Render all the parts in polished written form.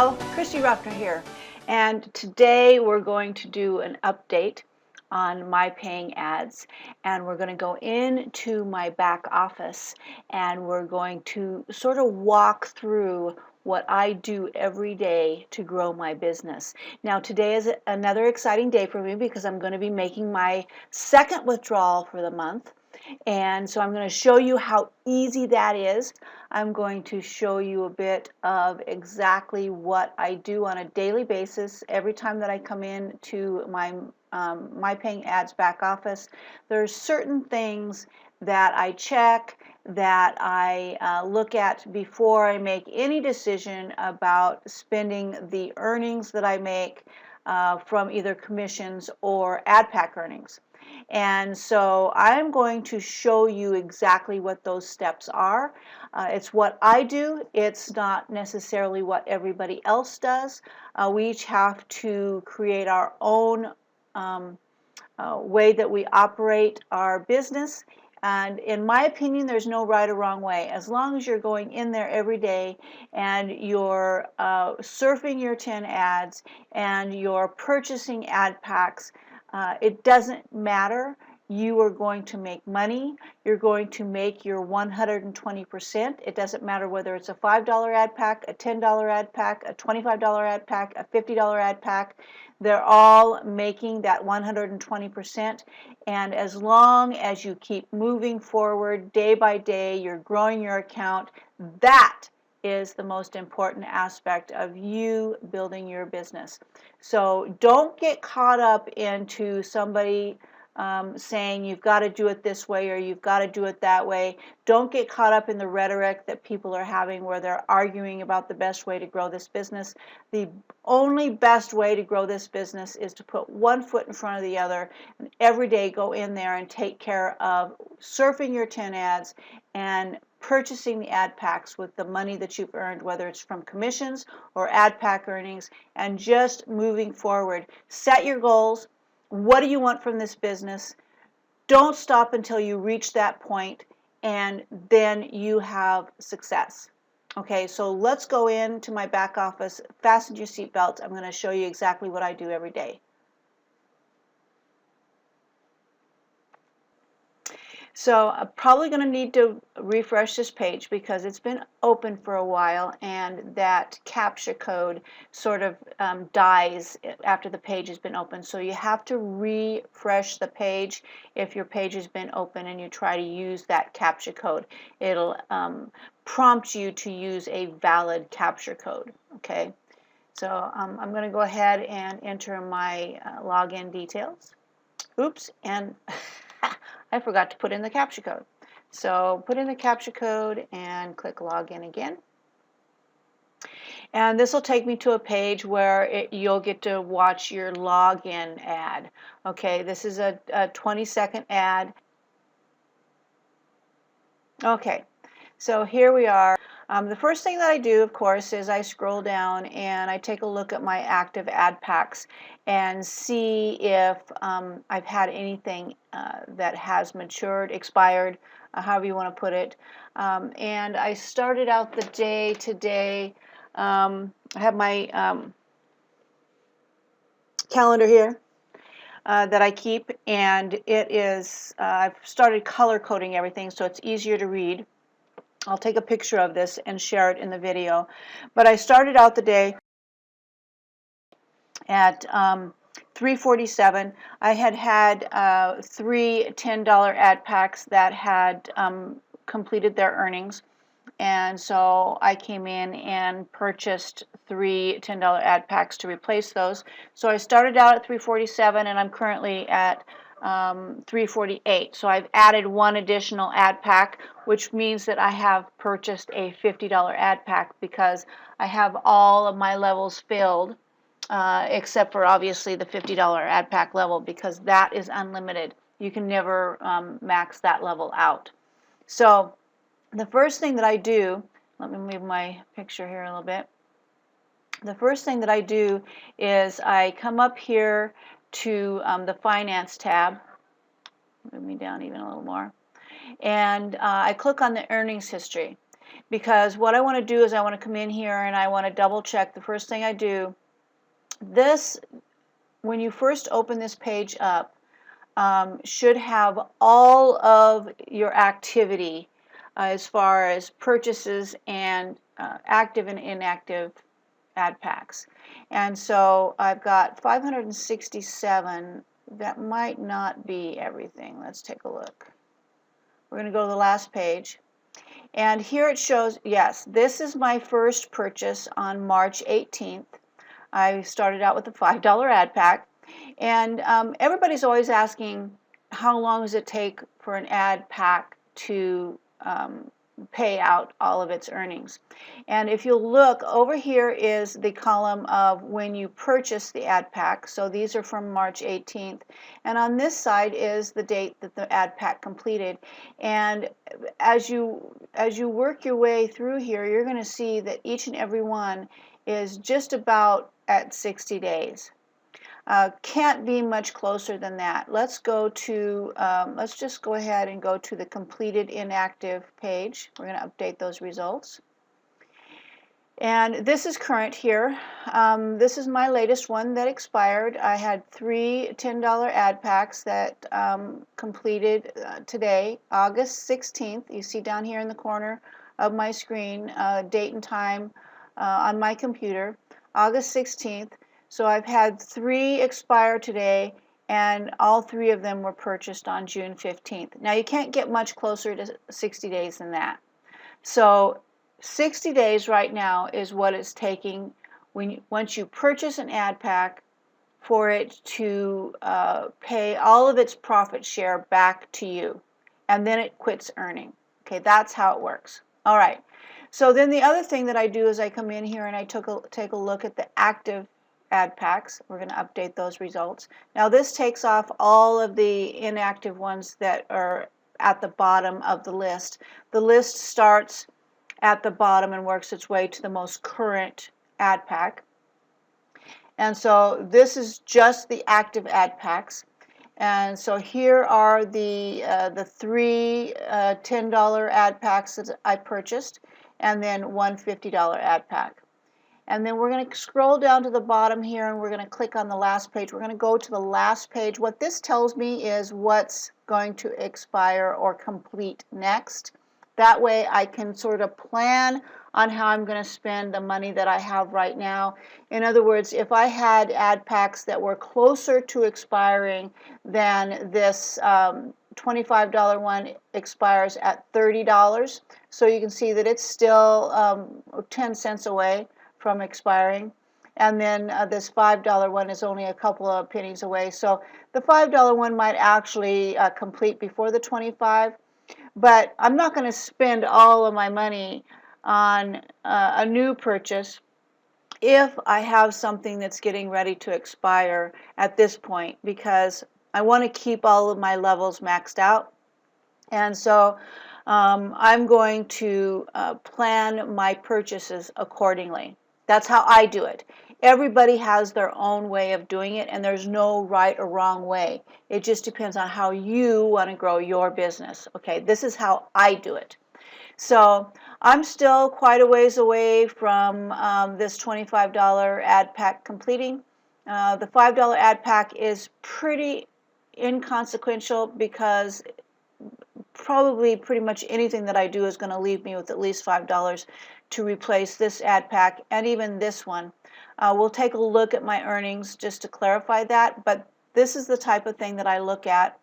Hello, Christy Ruffner here, and today we're going to do an update on MyPayingAds, and we're going to go into my back office and we're going to sort of walk through what I do every day to grow my business. Now today is another exciting day for me because I'm going to be making my second withdrawal for the month. And so I'm going to show you how easy that is. I'm going to show you a bit of exactly what I do on a daily basis every time that I come in to my MyPayingAds back office. There's certain things that I check, that I look at before I make any decision about spending the earnings that I make from either commissions or ad pack earnings. And so I'm going to show you exactly what those steps are. It's what I do. It's not necessarily what everybody else does. We each have to create our own way that we operate our business. And in my opinion, there's no right or wrong way. As long as you're going in there every day and you're surfing your 10 ads and you're purchasing ad packs, it doesn't matter. You are going to make money. You're going to make your 120%. It doesn't matter whether it's a $5 ad pack, a $10 ad pack, a $25 ad pack, a $50 ad pack. They're all making that 120%. And as long as you keep moving forward day by day, you're growing your account, that is the most important aspect of you building your business. So don't get caught up into somebody saying you've got to do it this way or you've got to do it that way. Don't get caught up in the rhetoric that people are having where they're arguing about the best way to grow this business. The only best way to grow this business is to put one foot in front of the other and every day go in there and take care of surfing your 10 ads and purchasing the ad packs with the money that you've earned, whether it's from commissions or ad pack earnings, and just moving forward. Set your goals. What do you want from this business? Don't stop until you reach that point, and then you have success. Okay, so let's go into my back office. Fasten your seatbelts. I'm going to show you exactly what I do every day. So I'm probably going to need to refresh this page because it's been open for a while and that CAPTCHA code sort of dies after the page has been open. So you have to refresh the page if your page has been open and you try to use that CAPTCHA code. It'll prompt you to use a valid CAPTCHA code. Okay, so I'm going to go ahead and enter my login details. Oops, and I forgot to put in the CAPTCHA code. So put in the CAPTCHA code and click login again. And this will take me to a page where you'll get to watch your login ad. Okay, this is a 20-second ad. Okay, so here we are. The first thing that I do, of course, is I scroll down and I take a look at my active ad packs and see if I've had anything that has matured, expired, however you want to put it. And I started out the day today. I have my calendar here that I keep, and it is, I've started color coding everything so it's easier to read. I'll take a picture of this and share it in the video. But I started out the day at 3:47. I had 3 $10 ad packs that had completed their earnings. And so I came in and purchased 3 $10 ad packs to replace those. So I started out at 3:47 and I'm currently at 3:48. So I've added one additional ad pack, which means that I have purchased a $50 ad pack because I have all of my levels filled except for obviously the $50 ad pack level because that is unlimited. You can never max that level out. So the first thing that I do, let me move my picture here a little bit. The first thing that I do is I come up here to the Finance tab. Move me down even a little more. And I click on the earnings history. because what I want to do is I want to come in here and I want to double check. The first thing I do, this, when you first open this page up, should have all of your activity as far as purchases and active and inactive ad packs. And so I've got 567. That might not be everything. Let's take a look. We're going to go to the last page. And here it shows, yes, this is my first purchase on March 18th. I started out with a $5 ad pack. And everybody's always asking, how long does it take for an ad pack to pay out all of its earnings? And if you look, over here is the column of when you purchase the ad pack. So these are from March 18th. And on this side is the date that the ad pack completed. And as you work your way through here, you're going to see that each and every one is just about at 60 days. Can't be much closer than that. Let's go to, let's just go ahead and go to the completed inactive page. We're going to update those results. And this is current here. This is my latest one that expired. I had 3 $10 ad packs that completed today, August 16th. You see down here in the corner of my screen, date and time on my computer, August 16th. So I've had 3 expire today, and all 3 of them were purchased on June 15th. Now you can't get much closer to 60 days than that. So 60 days right now is what it's taking once you purchase an ad pack for it to pay all of its profit share back to you, and then it quits earning. Okay, that's how it works. All right. So then the other thing that I do is I come in here and I take a look at the active ad packs. We're going to update those results. Now this takes off all of the inactive ones that are at the bottom of the list. The list starts at the bottom and works its way to the most current ad pack. And so this is just the active ad packs. And so here are the 3 $10 ad packs that I purchased, and then one $50 ad pack. And then we're going to scroll down to the bottom here, and we're going to click on the last page. We're going to go to the last page. What this tells me is what's going to expire or complete next. That way I can sort of plan on how I'm going to spend the money that I have right now. In other words, if I had ad packs that were closer to expiring than this $25 one expires at $30. So you can see that it's still 10 cents away from expiring, and then this $5 one is only a couple of pennies away. So the $5 one might actually complete before the 25, but I'm not going to spend all of my money on a new purchase if I have something that's getting ready to expire at this point, because I want to keep all of my levels maxed out. And so I'm going to plan my purchases accordingly. That's how I do it. Everybody has their own way of doing it, and there's no right or wrong way. It just depends on how you want to grow your business. Okay, this is how I do it. So I'm still quite a ways away from this $25 ad pack completing. The $5 ad pack is pretty inconsequential, because probably pretty much anything that I do is going to leave me with at least $5 to replace this ad pack and even this one. We'll take a look at my earnings just to clarify that, but this is the type of thing that I look at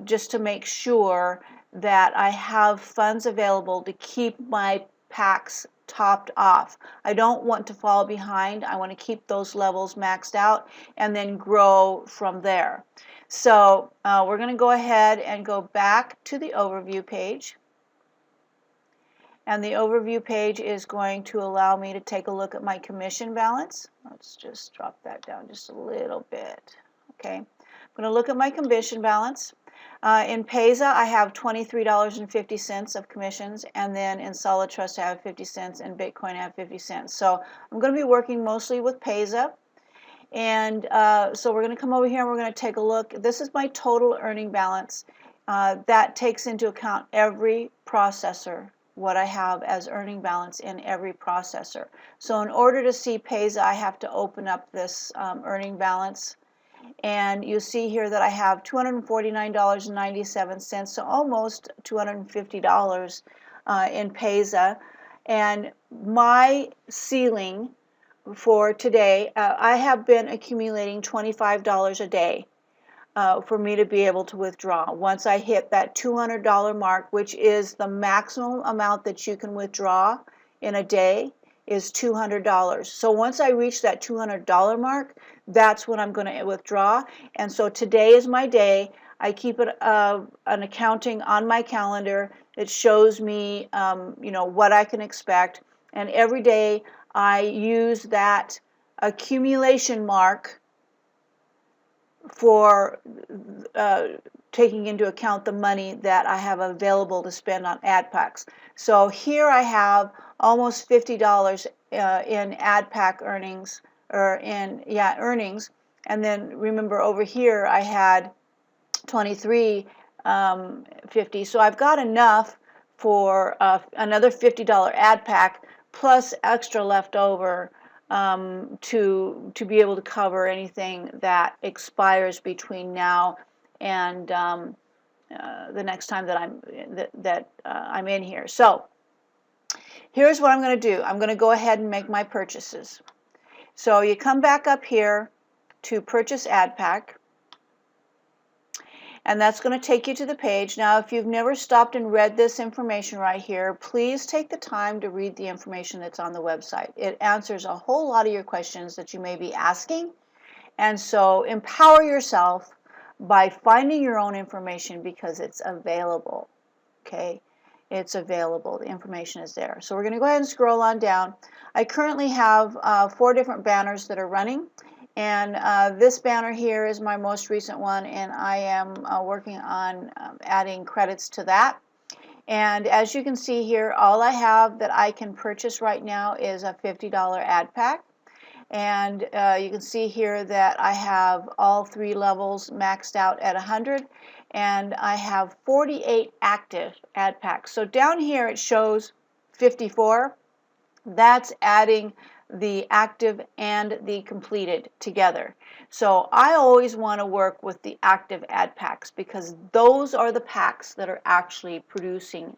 just to make sure that I have funds available to keep my packs topped off. I don't want to fall behind. I want to keep those levels maxed out and then grow from there. So we're going to go ahead and go back to the overview page. And the overview page is going to allow me to take a look at my commission balance. Let's just drop that down just a little bit. Okay, I'm going to look at my commission balance. In Payza, I have $23.50 of commissions, and then in Solid Trust, I have 50 cents, and Bitcoin, I have 50 cents. So I'm going to be working mostly with Payza. And so we're going to come over here and we're going to take a look. This is my total earning balance. That takes into account every processor what I have as earning balance in every processor. So in order to see Payza, I have to open up this earning balance, and you see here that I have $249.97, so almost $250 in Payza. And my ceiling for today, I have been accumulating $25 a day for me to be able to withdraw. Once I hit that $200 mark, which is the maximum amount that you can withdraw in a day, is $200. So once I reach that $200 mark, that's when I'm going to withdraw. And so today is my day. I keep an accounting on my calendar. It shows me, what I can expect. And every day I use that accumulation mark for taking into account the money that I have available to spend on ad packs. So here I have almost $50 in ad pack earnings, earnings. And then remember over here I had $23.50. So I've got enough for another $50 ad pack plus extra left over to be able to cover anything that expires between now and the next time that I'm in here. So here's what I'm going to do. I'm going to go ahead and make my purchases. So you come back up here to purchase ad pack, and that's going to take you to the page. Now, if you've never stopped and read this information right here, please take the time to read the information that's on the website. It answers a whole lot of your questions that you may be asking, and so empower yourself by finding your own information because it's available. Okay, it's available. The information is there. So we're going to go ahead and scroll on down. I currently have 4 different banners that are running. And this banner here is my most recent one, and I am working on adding credits to that. And as you can see here, all I have that I can purchase right now is a $50 ad pack. And you can see here that I have all 3 levels maxed out at 100, and I have 48 active ad packs. So down here it shows 54. That's adding the active and the completed together. So I always want to work with the active ad packs because those are the packs that are actually producing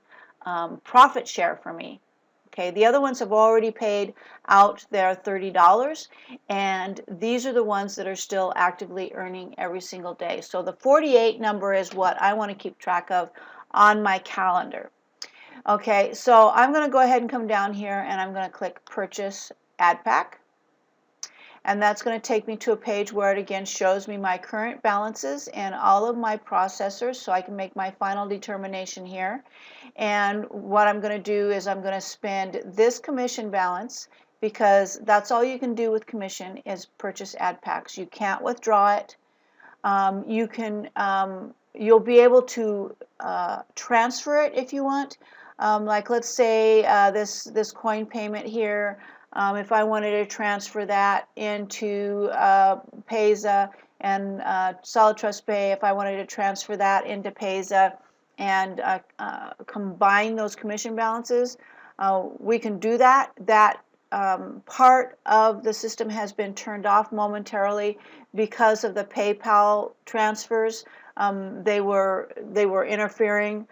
profit share for me. Okay, the other ones have already paid out their $30, and these are the ones that are still actively earning every single day. So the 48 number is what I want to keep track of on my calendar. Okay, so I'm going to go ahead and come down here and I'm going to click Purchase Ad Pack. And that's going to take me to a page where it again shows me my current balances and all of my processors so I can make my final determination here. And what I'm going to do is I'm going to spend this commission balance because that's all you can do with commission is purchase ad packs. You can't withdraw it. You'll be able to transfer it if you want. Like let's say this coin payment here, if I wanted to transfer that into Payza and Solid Trust Pay, if I wanted to transfer that into Payza and combine those commission balances, we can do that. That part of the system has been turned off momentarily because of the PayPal transfers. They were interfering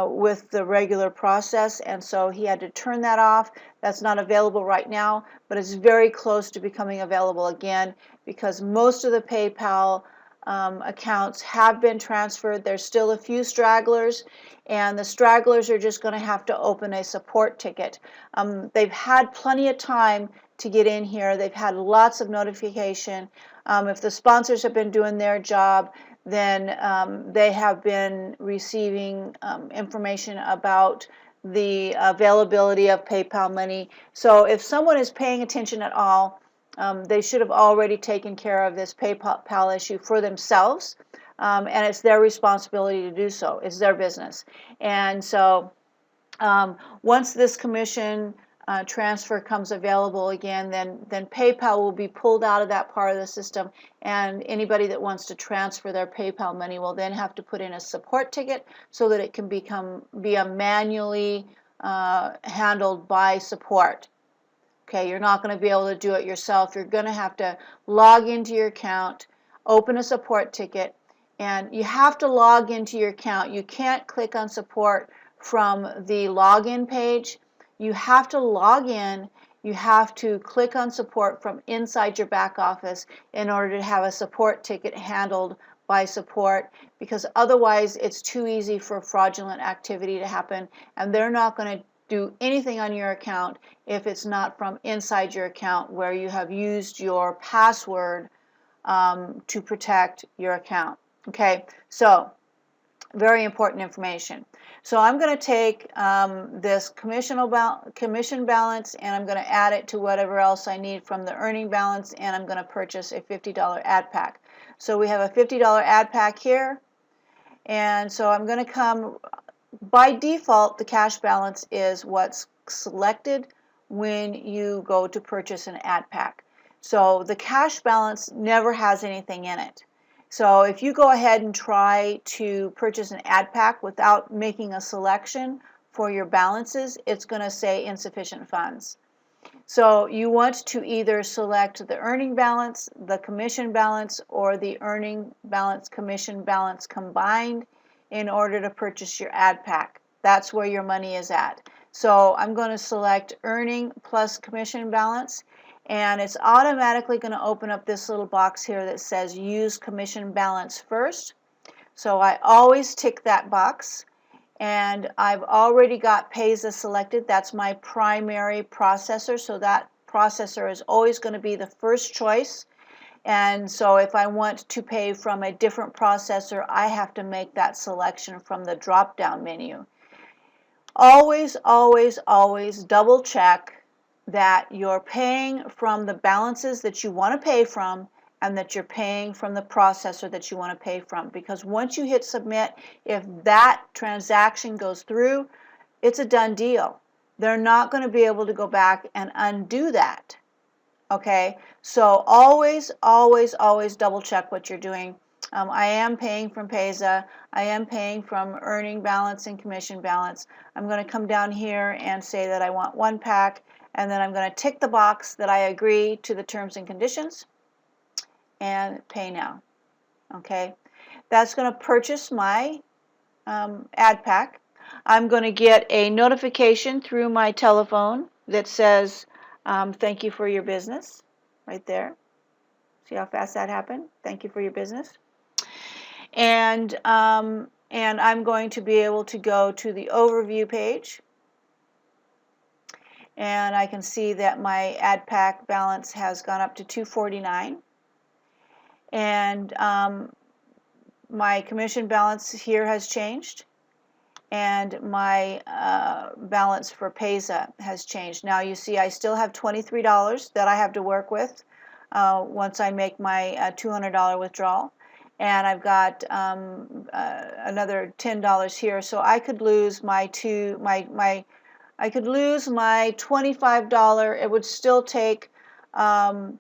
with the regular process, and so he had to turn that off. That's not available right now, but it's very close to becoming available again because most of the PayPal accounts have been transferred. There's still a few stragglers, and the stragglers are just going to have to open a support ticket. They've had plenty of time to get in here. They've had lots of notification. If the sponsors have been doing their job, then they have been receiving information about the availability of PayPal money. So if someone is paying attention at all, they should have already taken care of this PayPal issue for themselves, and it's their responsibility to do so. It's their business. And so once this commission transfer comes available again, then PayPal will be pulled out of that part of the system, and anybody that wants to transfer their PayPal money will then have to put in a support ticket so that it can be a manually handled by support. Okay, you're not going to be able to do it yourself. You're going to have to log into your account, open a support ticket, and you have to log into your account. You can't click on support from the login page. You have to log in. You have to click on support from inside your back office in order to have a support ticket handled by support, because otherwise it's too easy for fraudulent activity to happen, and they're not going to do anything on your account if it's not from inside your account where you have used your password to protect your account. Okay, so very important information. So I'm going to take this commission balance, and I'm going to add it to whatever else I need from the earning balance, and I'm going to purchase a $50 ad pack. So we have a $50 ad pack here, and so I'm going to come, by default, the cash balance is what's selected when you go to purchase an ad pack. So the cash balance never has anything in it. So if you go ahead and try to purchase an ad pack without making a selection for your balances, it's going to say insufficient funds. So you want to either select the earning balance, the commission balance, or the earning balance, commission balance combined in order to purchase your ad pack. That's where your money is at. So I'm going to select earning plus commission balance, and it's automatically going to open up this little box here that says use commission balance first. So I always tick that box, and I've already got Payza selected. That's my primary processor, so that processor is always going to be the first choice. And so if I want to pay from a different processor, I have to make that selection from the drop-down menu. Always, always, always double check that you're paying from the balances that you want to pay from, and that you're paying from the processor that you want to pay from. Because once you hit submit, if that transaction goes through, it's a done deal. They're not going to be able to go back and undo that. Okay, so always, always, always double check what you're doing. I am paying from Payza. I am paying from earning balance and commission balance. I'm going to come down here and say that I want one pack, and then I'm going to tick the box that I agree to the terms and conditions and pay now. Okay, that's going to purchase my ad pack. I'm going to get a notification through my telephone that says thank you for your business, right there. See how fast that happened? Thank you for your business. And I'm going to be able to go to the overview page, and I can see that my ad pack balance has gone up to $249, and my commission balance here has changed, and my balance for Payza has changed. Now you see I still have $23 that I have to work with once I make my $200 withdrawal, and I've got another $10 here, so I could lose my I could lose my $25. It would still take a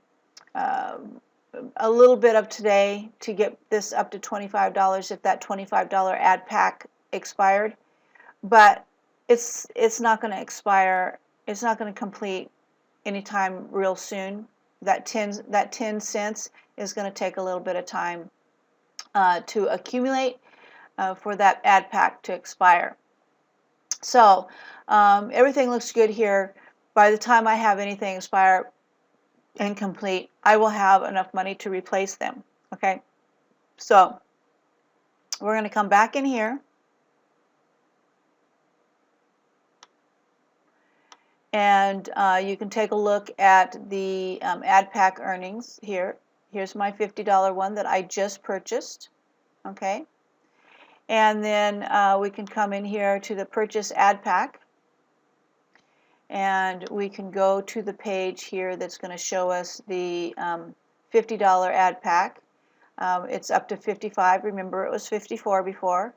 little bit of today to get this up to $25 if that $25 ad pack expired, but it's not going to expire. It's not going to complete anytime real soon. That 10 cents is going to take a little bit of time to accumulate for that ad pack to expire. So everything looks good here. By the time I have anything expire and complete, I will have enough money to replace them. Okay, so we're going to come back in here, and you can take a look at the ad pack earnings here. Here's my $50 one that I just purchased. Okay, and then we can come in here to the purchase ad pack, and we can go to the page here that's going to show us the $50 ad pack. It's up to 55. Remember, it was 54 before.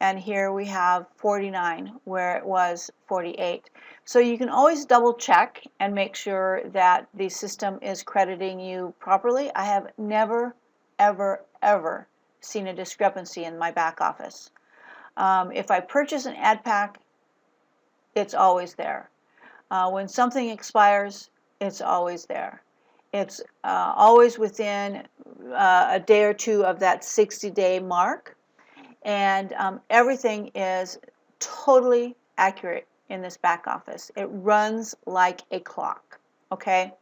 And here we have 49 where it was 48. So you can always double check and make sure that the system is crediting you properly. I have never, ever, ever seen a discrepancy in my back office. If I purchase an ad pack it's always there. When something expires, it's always there. It's always within a day or two of that 60-day mark, and everything is totally accurate in this back office. It runs like a clock. Okay,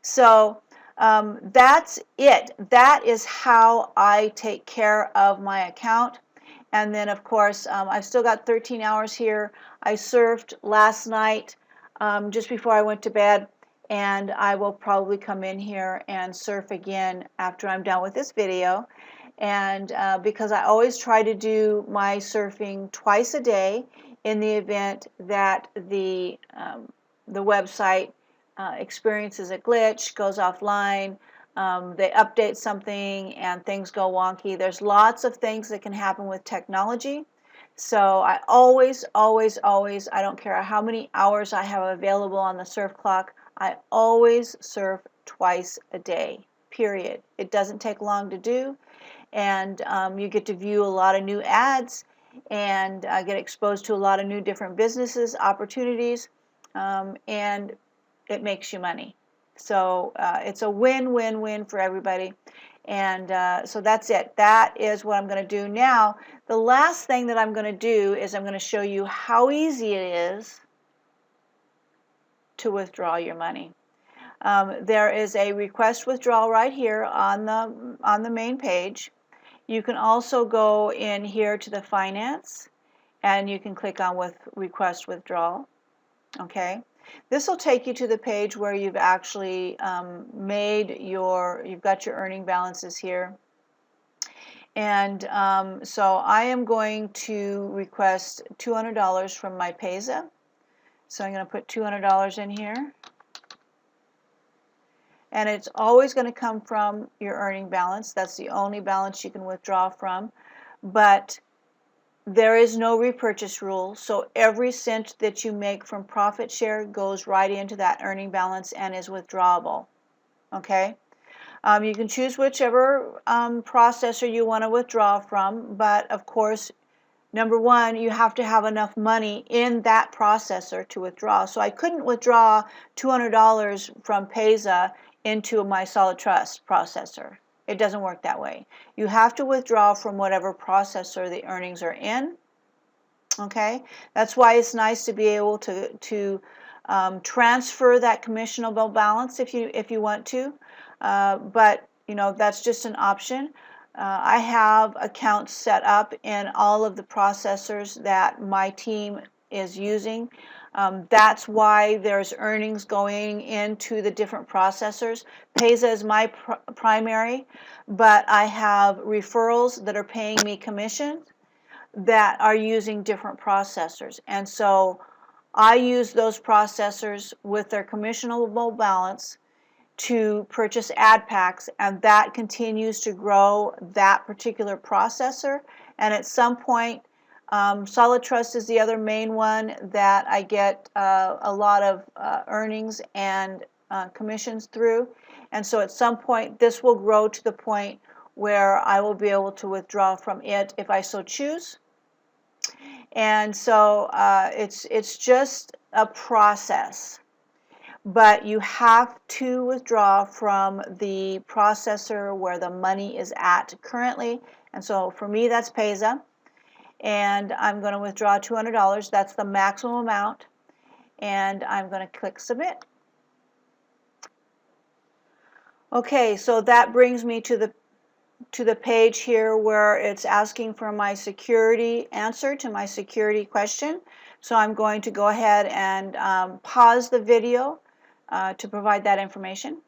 so that's it. That is how I take care of my account. And then, of course, I've still got 13 hours here. I surfed last night just before I went to bed, and I will probably come in here and surf again after I'm done with this video. And because I always try to do my surfing twice a day in the event that the website experiences a glitch, goes offline, they update something and things go wonky. There's lots of things that can happen with technology. So I always, I don't care how many hours I have available on the surf clock, I always surf twice a day, period. It doesn't take long to do, and you get to view a lot of new ads and get exposed to a lot of new different businesses, opportunities, and it makes you money. So it's a win-win-win for everybody. And so that's it. That is what I'm going to do now. The last thing that I'm going to do is I'm going to show you how easy it is to withdraw your money. There is a request withdrawal right here on the main page. You can also go in here to the finance, and you can click on request withdrawal. Okay, this will take you to the page where you've actually you've got your earning balances here. And so I am going to request $200 from MyPayingAds. So I'm going to put $200 in here. And it's always going to come from your earning balance. That's the only balance you can withdraw from. But there is no repurchase rule, so every cent that you make from profit share goes right into that earning balance and is withdrawable. Okay? You can choose whichever processor you want to withdraw from, but of course, number one, you have to have enough money in that processor to withdraw. So I couldn't withdraw $200 from Payza into my Solid Trust processor. It doesn't work that way. You have to withdraw from whatever processor the earnings are in. Okay, that's why it's nice to be able to transfer that commissionable balance if you want to, but you know, that's just an option. I have accounts set up in all of the processors that my team is using. That's why there's earnings going into the different processors. Payza is my primary, but I have referrals that are paying me commission that are using different processors. And so I use those processors with their commissionable balance to purchase ad packs, and that continues to grow that particular processor. And at some point, Solid Trust is the other main one that I get a lot of earnings and commissions through. And so at some point, this will grow to the point where I will be able to withdraw from it if I so choose. And so it's just a process. But you have to withdraw from the processor where the money is at currently. And so for me, that's Payza. And I'm going to withdraw $200. That's the maximum amount. And I'm going to click Submit. Okay, so that brings me to the page here where it's asking for my security answer to my security question. So I'm going to go ahead and pause the video to provide that information.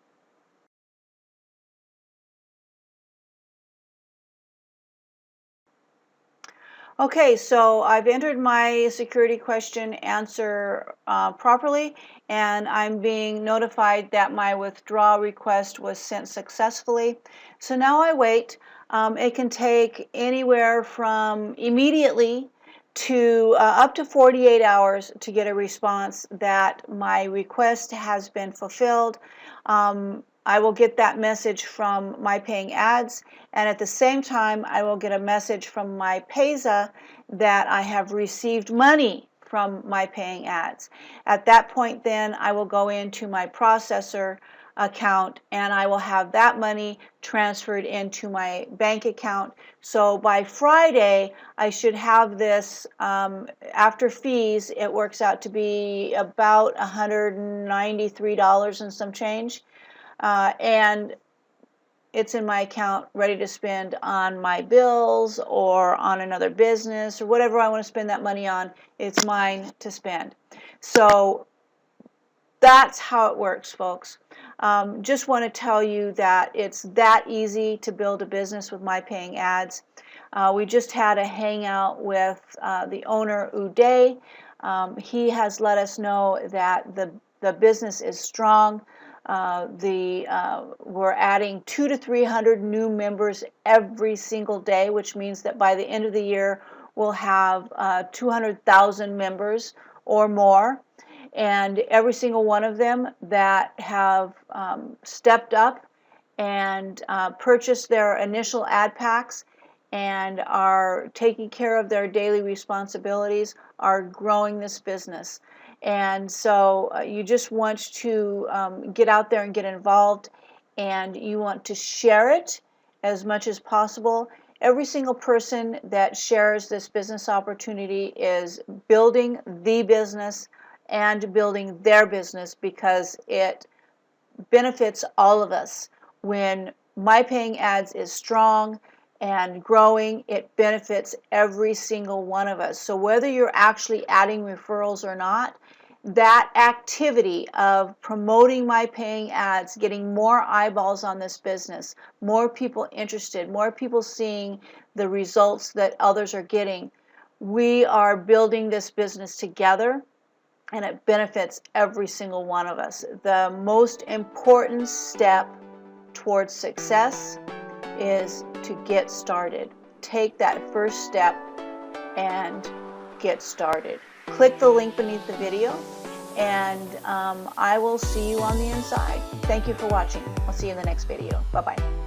Okay, so I've entered my security question answer properly, and I'm being notified that my withdrawal request was sent successfully. So now I wait. It can take anywhere from immediately to up to 48 hours to get a response that my request has been fulfilled. I will get that message from MyPayingAds, and at the same time I will get a message from MyPayza that I have received money from MyPayingAds. At that point then I will go into my processor account and I will have that money transferred into my bank account. So by Friday I should have this, after fees it works out to be about $193 and some change, and it's in my account ready to spend on my bills or on another business or whatever I want to spend that money on. It's mine to spend. So that's how it works, folks. Just want to tell you that it's that easy to build a business with MyPayingAds. We just had a hangout with the owner, Uday. He has let us know that the business is strong. We're adding 200 to 300 new members every single day, which means that by the end of the year we'll have 200,000 members or more. And every single one of them that have stepped up and purchased their initial ad packs and are taking care of their daily responsibilities are growing this business. And so you just want to get out there and get involved, and you want to share it as much as possible. Every single person that shares this business opportunity is building the business and building their business, because it benefits all of us. When MyPayingAds is strong and growing, it benefits every single one of us. So whether you're actually adding referrals or not, that activity of promoting MyPayingAds, getting more eyeballs on this business, more people interested, more people seeing the results that others are getting, we are building this business together, and it benefits every single one of us. The most important step towards success is to get started. Take that first step and get started. Click the link beneath the video, and I will see you on the inside. Thank you for watching. I'll see you in the next video. Bye-bye.